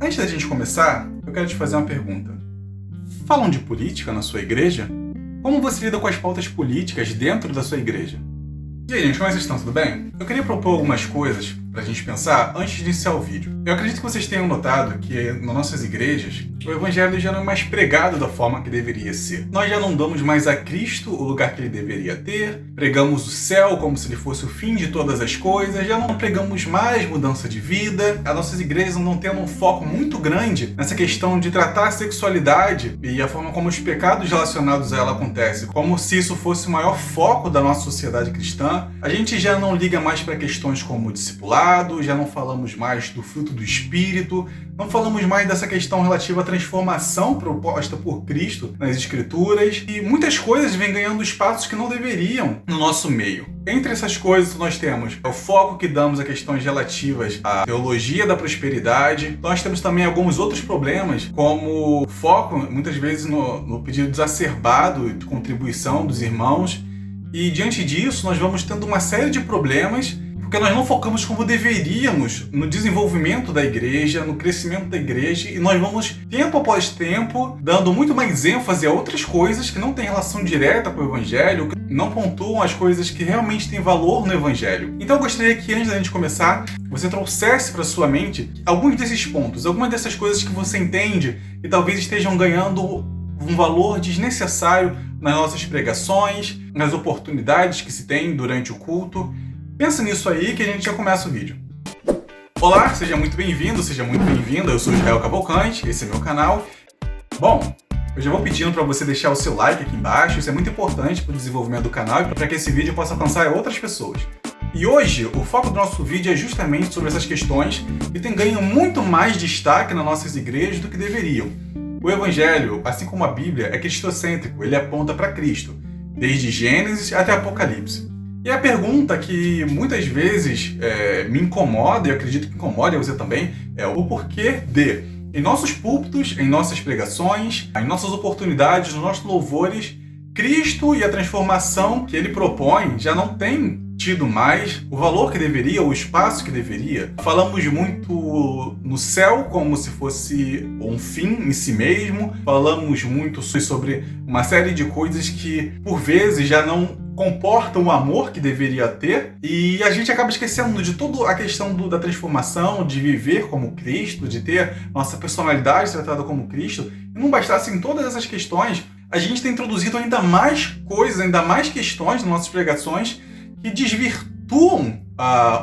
Antes da gente começar, eu quero te fazer uma pergunta. Falam de política na sua igreja? Como você lida com as pautas políticas dentro da sua igreja? E aí, gente, como vocês estão? Tudo bem? Eu queria propor algumas coisas pra gente pensar antes de iniciar o vídeo. Eu acredito que vocês tenham notado que nas nossas igrejas o evangelho já não é mais pregado da forma que deveria ser. Nós já não damos mais a Cristo o lugar que ele deveria ter, pregamos o céu como se ele fosse o fim de todas as coisas, já não pregamos mais mudança de vida, as nossas igrejas não tendo um foco muito grande nessa questão de tratar a sexualidade e a forma como os pecados relacionados a ela acontecem, como se isso fosse o maior foco da nossa sociedade cristã. A gente já não liga mais para questões como o discipulado, já não falamos mais do fruto do Espírito, não falamos mais dessa questão relativa à transformação proposta por Cristo nas Escrituras, e muitas coisas vêm ganhando espaços que não deveriam no nosso meio. Entre essas coisas nós temos o foco que damos a questões relativas à teologia da prosperidade. Nós temos também alguns outros problemas, como o foco muitas vezes no pedido exacerbado de contribuição dos irmãos, e diante disso nós vamos tendo uma série de problemas porque nós não focamos como deveríamos no desenvolvimento da igreja, no crescimento da igreja, e nós vamos, tempo após tempo, dando muito mais ênfase a outras coisas que não têm relação direta com o evangelho, que não pontuam as coisas que realmente têm valor no evangelho. Então eu gostaria que, antes da gente começar, você trouxesse para sua mente alguns desses pontos, algumas dessas coisas que você entende e talvez estejam ganhando um valor desnecessário nas nossas pregações, nas oportunidades que se tem durante o culto. Pensa nisso aí que a gente já começa o vídeo. Olá, seja muito bem-vindo, seja muito bem-vinda. Eu sou Israel Cavalcante, esse é meu canal. Bom, eu já vou pedindo para você deixar o seu like aqui embaixo, isso é muito importante para o desenvolvimento do canal e para que esse vídeo possa alcançar outras pessoas. E hoje, o foco do nosso vídeo é justamente sobre essas questões que têm ganho muito mais destaque nas nossas igrejas do que deveriam. O Evangelho, assim como a Bíblia, é cristocêntrico, ele aponta para Cristo, desde Gênesis até Apocalipse. E a pergunta que muitas vezes me incomoda, e eu acredito que incomoda você também, é o porquê de, em nossos púlpitos, em nossas pregações, em nossas oportunidades, nos nossos louvores, Cristo e a transformação que ele propõe já não tem tido mais o valor que deveria, o espaço que deveria. Falamos muito no céu como se fosse um fim em si mesmo, falamos muito sobre uma série de coisas que por vezes já não comportam o amor que deveria ter, e a gente acaba esquecendo de toda a questão da transformação, de viver como Cristo, de ter nossa personalidade tratada como Cristo. E não bastassem todas essas questões, a gente tem introduzido ainda mais coisas, ainda mais questões nas nossas pregações que desvirtuam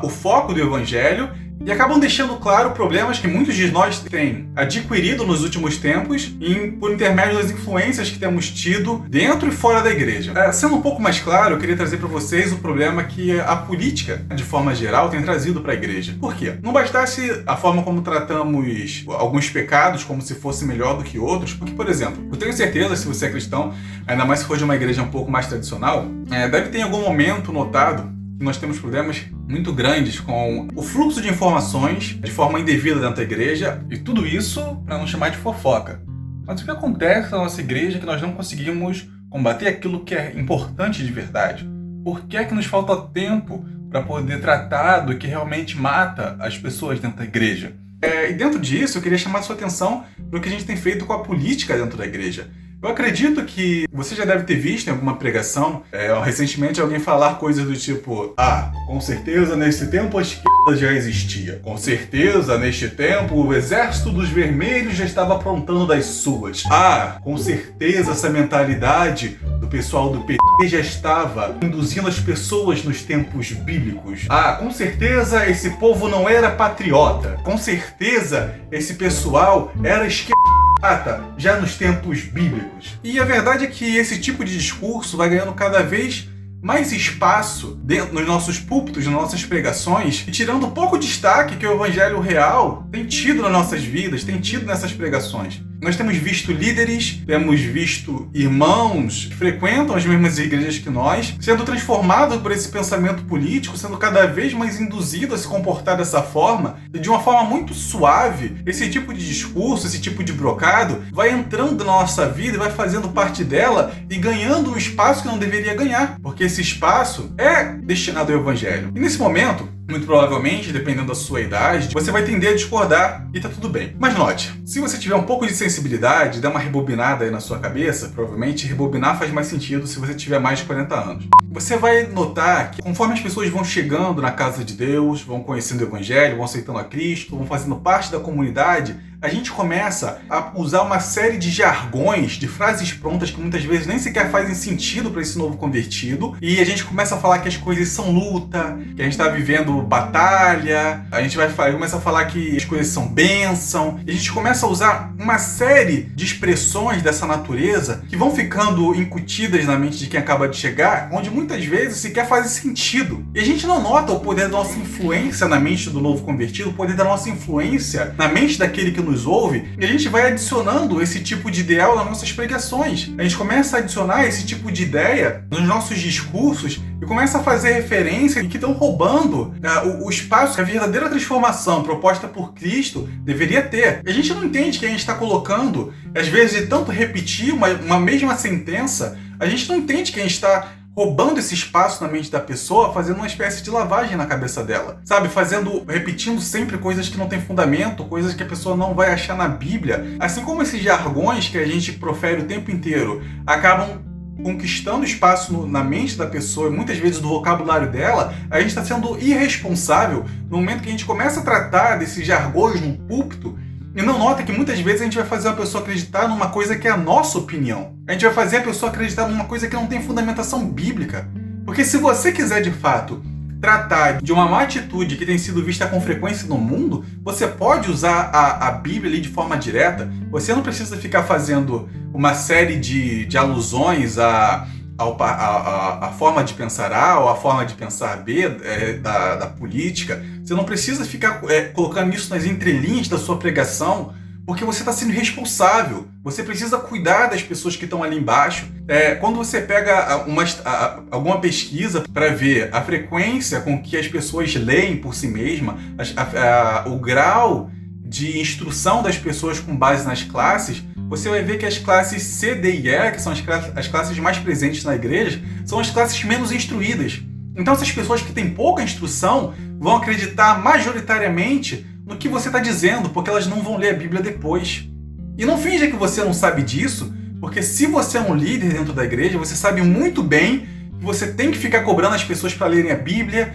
o foco do Evangelho e acabam deixando claro problemas que muitos de nós têm adquirido nos últimos tempos por intermédio das influências que temos tido dentro e fora da igreja. Sendo um pouco mais claro, eu queria trazer para vocês o problema que a política, de forma geral, tem trazido para a igreja. Por quê? Não bastasse a forma como tratamos alguns pecados como se fosse melhor do que outros, porque, por exemplo, eu tenho certeza, se você é cristão, ainda mais se for de uma igreja um pouco mais tradicional, deve ter em algum momento notado que nós temos problemas muito grandes com o fluxo de informações de forma indevida dentro da igreja, e tudo isso para não chamar de fofoca. Mas o que acontece na nossa igreja é que nós não conseguimos combater aquilo que é importante de verdade. Por que é que nos falta tempo para poder tratar do que realmente mata as pessoas dentro da igreja? E dentro disso eu queria chamar a sua atenção para o que a gente tem feito com a política dentro da igreja. Eu acredito que você já deve ter visto em alguma pregação, recentemente, alguém falar coisas do tipo: com certeza nesse tempo a esquerda já existia. Com certeza neste tempo o exército dos vermelhos já estava aprontando das suas. Com certeza essa mentalidade do pessoal do PT já estava induzindo as pessoas nos tempos bíblicos. Com certeza esse povo não era patriota. Com certeza esse pessoal era esquerda já nos tempos bíblicos. E a verdade é que esse tipo de discurso vai ganhando cada vez mais espaço dentro nos nossos púlpitos, nas nossas pregações, e tirando um pouco de destaque que o evangelho real tem tido nas nossas vidas, tem tido nessas pregações. Nós temos visto líderes, temos visto irmãos que frequentam as mesmas igrejas que nós, sendo transformados por esse pensamento político, sendo cada vez mais induzidos a se comportar dessa forma, e de uma forma muito suave. Esse tipo de discurso, esse tipo de brocado, vai entrando na nossa vida e vai fazendo parte dela e ganhando um espaço que não deveria ganhar, porque esse espaço é destinado ao evangelho. E nesse momento, Muito provavelmente, dependendo da sua idade, você vai tender a discordar e tá tudo bem. Mas note, se você tiver um pouco de sensibilidade, der uma rebobinada aí na sua cabeça, provavelmente rebobinar faz mais sentido se você tiver mais de 40 anos. Você vai notar que conforme as pessoas vão chegando na casa de Deus, vão conhecendo o Evangelho, vão aceitando a Cristo, vão fazendo parte da comunidade, a gente começa a usar uma série de jargões, de frases prontas que muitas vezes nem sequer fazem sentido para esse novo convertido, e a gente começa a falar que as coisas são luta, que a gente está vivendo batalha, a gente começa a falar que as coisas são bênção, e a gente começa a usar uma série de expressões dessa natureza que vão ficando incutidas na mente de quem acaba de chegar, onde muitas vezes sequer fazem sentido. E a gente não nota o poder da nossa influência na mente do novo convertido, o poder da nossa influência na mente daquele que nos ouve, e a gente vai adicionando esse tipo de ideal nas nossas pregações. A gente começa a adicionar esse tipo de ideia nos nossos discursos e começa a fazer referência em que estão roubando o espaço que a verdadeira transformação proposta por Cristo deveria ter. E a gente não entende que a gente está colocando, às vezes, de tanto repetir uma mesma sentença, a gente não entende que a gente está roubando esse espaço na mente da pessoa, fazendo uma espécie de lavagem na cabeça dela, sabe? Repetindo sempre coisas que não têm fundamento, coisas que a pessoa não vai achar na Bíblia. Assim como esses jargões que a gente profere o tempo inteiro acabam conquistando espaço na mente da pessoa e muitas vezes do vocabulário dela, a gente está sendo irresponsável no momento que a gente começa a tratar desses jargões no púlpito e não nota que muitas vezes a gente vai fazer a pessoa acreditar numa coisa que é a nossa opinião. A gente vai fazer a pessoa acreditar numa coisa que não tem fundamentação bíblica. Porque se você quiser, de fato, tratar de uma má atitude que tem sido vista com frequência no mundo, você pode usar a Bíblia ali de forma direta. Você não precisa ficar fazendo uma série de alusões a forma de pensar A ou a forma de pensar B da política. Você não precisa ficar colocando isso nas entrelinhas da sua pregação, porque você está sendo responsável. Você precisa cuidar das pessoas que estão ali embaixo. Quando você pega alguma pesquisa para ver a frequência com que as pessoas leem por si mesmas, o grau de instrução das pessoas com base nas classes, você vai ver que as classes C, D e E, que são as classes mais presentes na igreja, são as classes menos instruídas. Então essas pessoas que têm pouca instrução vão acreditar majoritariamente no que você está dizendo, porque elas não vão ler a Bíblia depois. E não finja que você não sabe disso, porque se você é um líder dentro da igreja, você sabe muito bem que você tem que ficar cobrando as pessoas para lerem a Bíblia.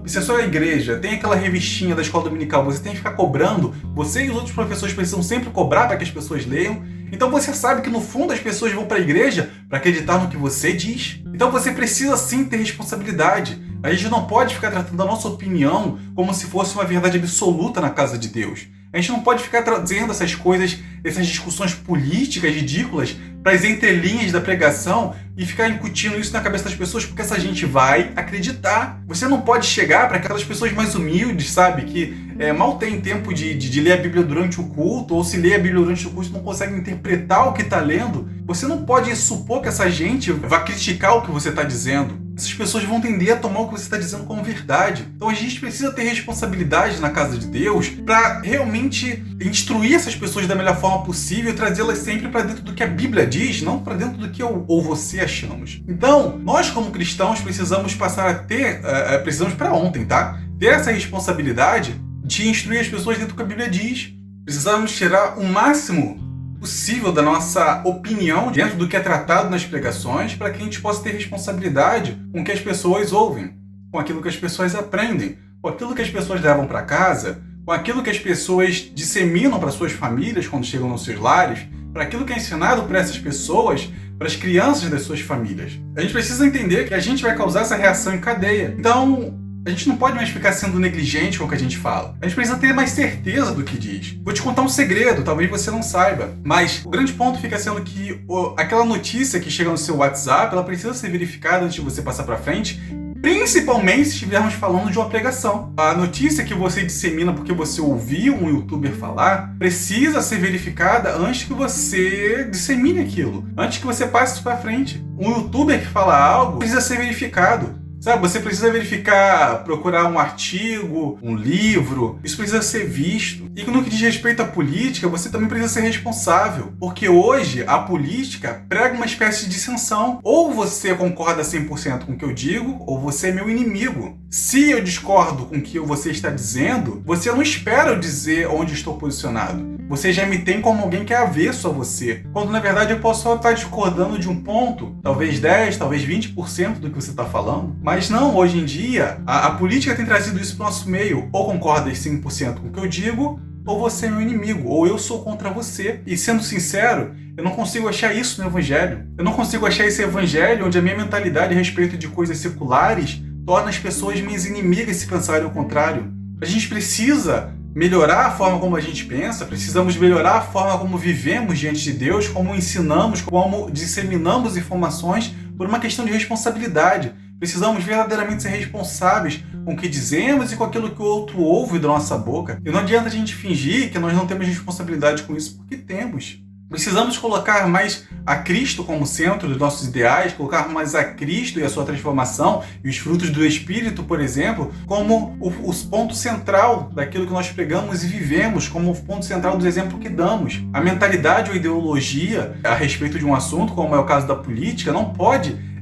Se a sua igreja tem aquela revistinha da escola dominical, você tem que ficar cobrando. Você e os outros professores precisam sempre cobrar para que as pessoas leiam. Então você sabe que no fundo as pessoas vão para a igreja para acreditar no que você diz. Então você precisa sim ter responsabilidade. A gente não pode ficar tratando a nossa opinião como se fosse uma verdade absoluta na casa de Deus. A gente não pode ficar trazendo essas coisas, essas discussões políticas ridículas para as entrelinhas da pregação e ficar incutindo isso na cabeça das pessoas, porque essa gente vai acreditar. Você não pode chegar para aquelas pessoas mais humildes, sabe? Que mal tem tempo de ler a Bíblia durante o culto, ou se lê a Bíblia durante o culto não consegue interpretar o que está lendo. Você não pode supor que essa gente vai criticar o que você está dizendo. Essas pessoas vão tender a tomar o que você está dizendo como verdade. Então a gente precisa ter responsabilidade na casa de Deus para realmente instruir essas pessoas da melhor forma possível e trazê-las sempre para dentro do que a Bíblia diz, não para dentro do que eu ou você achamos. Então, nós como cristãos precisamos passar a ter, precisamos para ontem, tá? Ter essa responsabilidade de instruir as pessoas dentro do que a Bíblia diz. Precisamos tirar o máximo possível da nossa opinião dentro do que é tratado nas pregações para que a gente possa ter responsabilidade com o que as pessoas ouvem, com aquilo que as pessoas aprendem, com aquilo que as pessoas levam para casa, com aquilo que as pessoas disseminam para suas famílias quando chegam nos seus lares, para aquilo que é ensinado para essas pessoas, para as crianças das suas famílias. A gente precisa entender que a gente vai causar essa reação em cadeia. Então, a gente não pode mais ficar sendo negligente com o que a gente fala. A gente precisa ter mais certeza do que diz. Vou te contar um segredo, talvez você não saiba. Mas o grande ponto fica sendo que aquela notícia que chega no seu WhatsApp, ela precisa ser verificada antes de você passar para frente, principalmente se estivermos falando de uma pregação. A notícia que você dissemina porque você ouviu um youtuber falar, precisa ser verificada antes que você dissemine aquilo. Antes que você passe isso para frente. Um youtuber que fala algo precisa ser verificado. Sabe, você precisa verificar, procurar um artigo, um livro, isso precisa ser visto. E no que diz respeito à política, você também precisa ser responsável, porque hoje a política prega uma espécie de dissensão. Ou você concorda 100% com o que eu digo, ou você é meu inimigo. Se eu discordo com o que você está dizendo, você não espera eu dizer onde estou posicionado. Você já me tem como alguém que é avesso a você, quando na verdade eu posso só estar discordando de um ponto, talvez 10, talvez 20% do que você está falando. Mas não, hoje em dia, a política tem trazido isso para o nosso meio. Ou concordas 100% com o que eu digo, ou você é meu inimigo, ou eu sou contra você. E sendo sincero, eu não consigo achar isso no Evangelho. Eu não consigo achar esse Evangelho onde a minha mentalidade a respeito de coisas seculares torna as pessoas minhas inimigas se pensarem o contrário. A gente precisa melhorar a forma como a gente pensa, precisamos melhorar a forma como vivemos diante de Deus, como ensinamos, como disseminamos informações por uma questão de responsabilidade. Precisamos verdadeiramente ser responsáveis com o que dizemos e com aquilo que o outro ouve da nossa boca. E não adianta a gente fingir que nós não temos responsabilidade com isso, porque temos. Precisamos colocar mais a Cristo como centro dos nossos ideais, colocar mais a Cristo e a sua transformação e os frutos do Espírito, por exemplo, como o ponto central daquilo que nós pregamos e vivemos, como o ponto central do exemplo que damos. A mentalidade ou ideologia a respeito de um assunto, como é o caso da política, não pode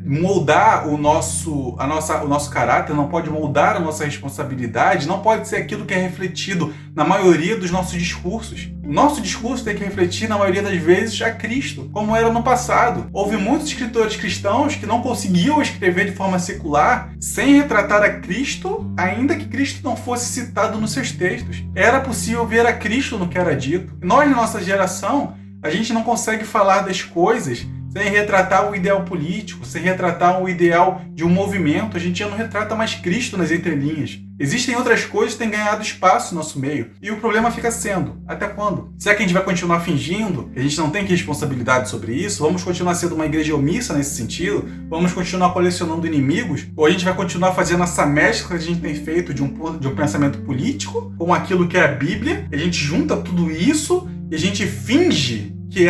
moldar o nosso caráter, não pode moldar a nossa responsabilidade, não pode ser aquilo que é refletido na maioria dos nossos discursos. O nosso discurso tem que refletir, na maioria das vezes, a Cristo, como era no passado. Houve muitos escritores cristãos que não conseguiam escrever de forma secular sem retratar a Cristo, ainda que Cristo não fosse citado nos seus textos. Era possível ver a Cristo no que era dito. Nós, na nossa geração, a gente não consegue falar das coisas sem retratar o ideal político, sem retratar o ideal de um movimento. A gente já não retrata mais Cristo nas entrelinhas. Existem outras coisas que têm ganhado espaço no nosso meio. E o problema fica sendo, até quando? Será que a gente vai continuar fingindo que a gente não tem responsabilidade sobre isso? Vamos continuar sendo uma igreja omissa nesse sentido? Vamos continuar colecionando inimigos? Ou a gente vai continuar fazendo essa mescla que a gente tem feito de um pensamento político com aquilo que é a Bíblia? A gente junta tudo isso e a gente finge que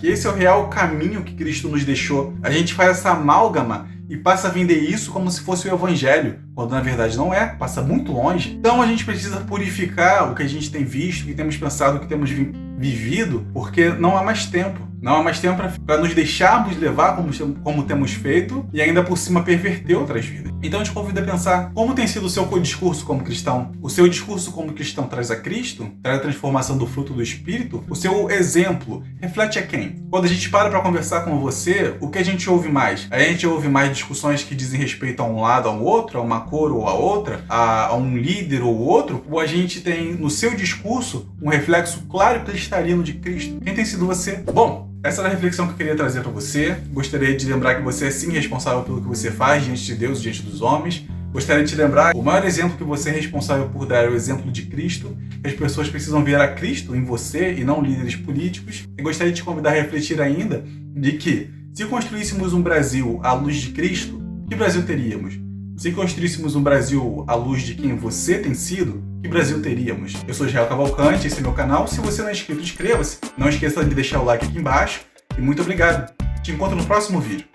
esse é o real caminho que Cristo nos deixou. A gente faz essa amálgama e passa a vender isso como se fosse o Evangelho, quando na verdade não é, passa muito longe. Então a gente precisa purificar o que a gente tem visto, o que temos pensado, o que temos vivido, porque não há mais tempo. Não há mais tempo para nos deixarmos levar como temos feito e ainda por cima perverter outras vidas. Então eu te convido a pensar como tem sido o seu discurso como cristão. O seu discurso como cristão traz a Cristo? Traz a transformação do fruto do Espírito? O seu exemplo reflete a quem? Quando a gente para conversar com você, o que a gente ouve mais? A gente ouve mais discussões que dizem respeito a um lado ou ao outro, a uma cor ou a outra, a um líder ou outro? Ou a gente tem no seu discurso um reflexo claro e cristalino de Cristo? Quem tem sido você? Bom, essa era a reflexão que eu queria trazer para você. Gostaria de lembrar que você é sim responsável pelo que você faz diante de Deus, diante dos homens. Gostaria de te lembrar que o maior exemplo que você é responsável por dar é o exemplo de Cristo. As pessoas precisam ver a Cristo em você e não líderes políticos. E gostaria de te convidar a refletir ainda de que, se construíssemos um Brasil à luz de Cristo, que Brasil teríamos? Se construíssemos um Brasil à luz de quem você tem sido, que Brasil teríamos? Eu sou Israel Cavalcante, esse é meu canal. Se você não é inscrito, inscreva-se. Não esqueça de deixar o like aqui embaixo. E muito obrigado. Te encontro no próximo vídeo.